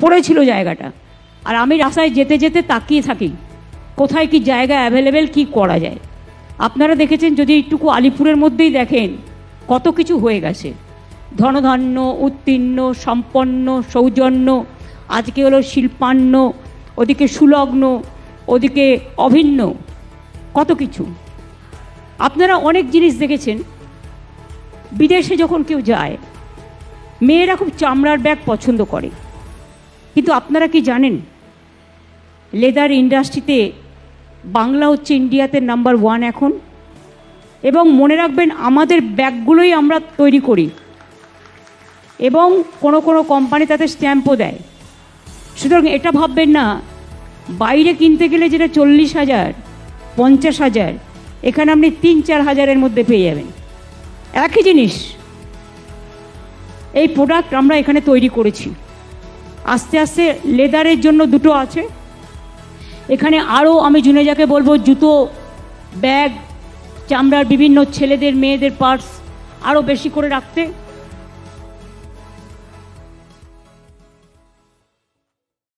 পড়েছিল জায়গাটা। আর আমি রাস্তায় যেতে যেতে তাকিয়ে থাকি কোথায় কি জায়গা অ্যাভেলেবেল, কি করা যায়। আপনারা দেখেছেন, যদি একটুকু আলিপুরের মধ্যেই দেখেন কত কিছু হয়ে গেছে, ধনধান্য, উত্তীর্ণ, সম্পন্ন, সৌজন্য, আজকে হলো শিল্পান্ন, ওদিকে সুলগ্ন, ওদিকে অভিন্ন, কত কিছু। আপনারা অনেক জিনিস দেখেছেন। বিদেশে যখন কেউ যায়, মেয়েরা খুব চামড়ার ব্যাগ পছন্দ করে, কিন্তু আপনারা কি জানেন লেদার ইন্ডাস্ট্রিতে বাংলা হচ্ছে ইন্ডিয়াতে নাম্বার 1 এখন। এবং মনে রাখবেন, আমাদের ব্যাগগুলোই আমরা তৈরি করি এবং কোনো কোনো কোম্পানি তাতে স্ট্যাম্পও দেয়। সুতরাং এটা ভাববেন না বাইরে কিনতে গেলে যেটা 40,000 50,000, এখানে আপনি 3-4 হাজারের মধ্যে পেয়ে যাবেন একই জিনিস। এই প্রোডাক্ট আমরা এখানে তৈরি করেছি। আস্তে আস্তে লেদারের জন্য দুটো আছে এখানে। আরও আমি জুনেজাকে বলবো জুতো, ব্যাগ, চামড়ার বিভিন্ন ছেলেদের মেয়েদের পার্টস আরও বেশি করে রাখতে।